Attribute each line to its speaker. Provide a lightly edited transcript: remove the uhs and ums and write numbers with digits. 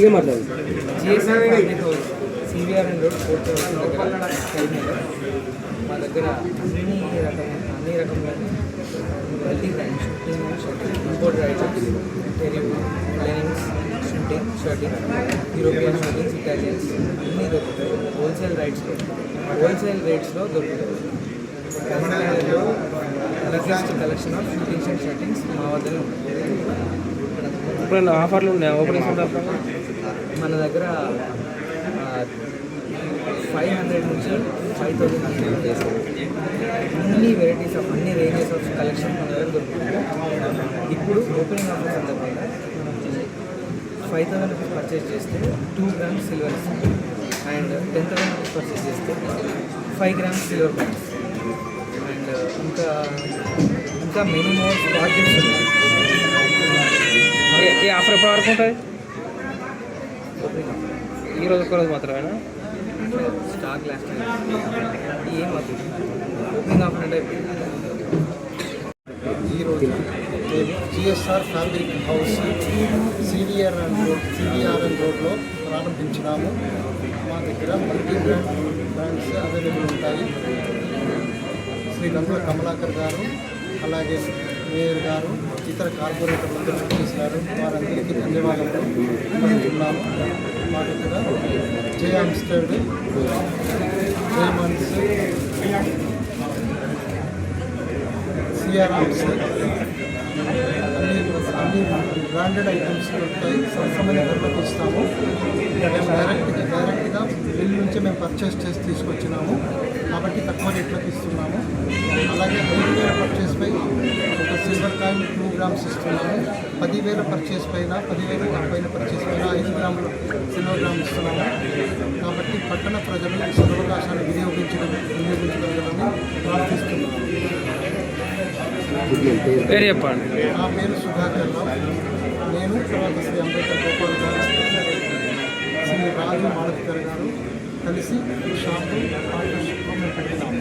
Speaker 1: GSR family house CVR and road 4th దగ్గర మా దగ్గర అన్ని రకమైన multi brand shooting and shirting import items Telugu linens shooting shirting European shirtings Italians అన్నీ దొరుకుతాయి హోల్సేల్ రేట్స్లో దొరుకుతాయి. Biggest collection of shootings and shirtings మా వద్దనే ఉంటుంది.
Speaker 2: ఇప్పుడు ఆఫర్లు ఉన్నాయి ఓపెనింగ్
Speaker 1: మన దగ్గర 500 నుంచి 5000 చేస్తాం. అన్ని వెరైటీస్ ఆఫ్ అన్ని రేంజెస్ ఆఫ్ కలెక్షన్ మన దగ్గర దొరుకుతుంది. ఇప్పుడు ఓపెనింగ్ ఆఫర్ సందర్భంగా 5000 రూపీస్ పర్చేస్ చేస్తే 2 grams silver and 10,000 rupees purchase చేస్తే 5 grams సిల్వర్ కాయిన్స్ అండ్ ఇంకా మెనీ మోర్ స్పాట్ గిఫ్ట్స్ ఉన్నాయి.
Speaker 2: ఈ ఆఫర్ ఎప్పటి వరకు ఉంటుంది? ఈరోజు ఒక్కరోజు మాత్రమేనా?
Speaker 1: స్టాక్ లాస్ట్ ఏం అవుతుంది ఓపెనింగ్ ఆఫర్ అంటే
Speaker 3: ఈరోజు GSR fabric house CVR and రోడ్లో ప్రారంభించినాము. మా దగ్గర మల్టీ బ్రాండ్స్ అవైలబుల్ ఉంటాయి. శ్రీ గంగుల కమలాకర్ గారు, అలాగే మేయర్ గారు, ఇతర కార్పొరేటర్లందరూ చేశారు. వారందరికీ ధన్యవాదాలు తెలుపుతున్నాము. మా దగ్గర జే ఆమ్స్టర్డ్, జేమన్స్, సిఆర్ ఆర్ట్స్ అన్ని బ్రాండెడ్ ఐటమ్స్ దొరుకుతాయి. సరసమైన ధరలకు ఇస్తాము. మేము డైరెక్ట్గా బిల్ నుంచి మేము పర్చేస్ చేసి తీసుకొచ్చినాము కాబట్టి తక్కువ రేట్లకు ఇస్తున్నాము. అలాగే 5,000 పర్చేస్ పై ఒక సిల్వర్ కాయిన్ 2 grams ఇస్తున్నాము. 10,000 పర్చేస్ పైన 10,000 పైన పర్చేస్ పైన 5 grams సిల్వర్ గ్రామ్ ఇస్తున్నాము. కాబట్టి పట్టణ ప్రజలు ఈ సదవకాశాన్ని వినియోగించగలరని ప్రార్థిస్తున్నాము.
Speaker 2: పేరు చెప్పండి.
Speaker 3: నా పేరు సుధాకర్ రావు. నేను తర్వాత శ్రీ అంబేద్కర్ గోపాల్ గారు, శ్రీ రాజు మాళవికర్ గారు కలిసి ఈ షాపు పార్ట్నర్షిప్లో మేము పెట్టినాము.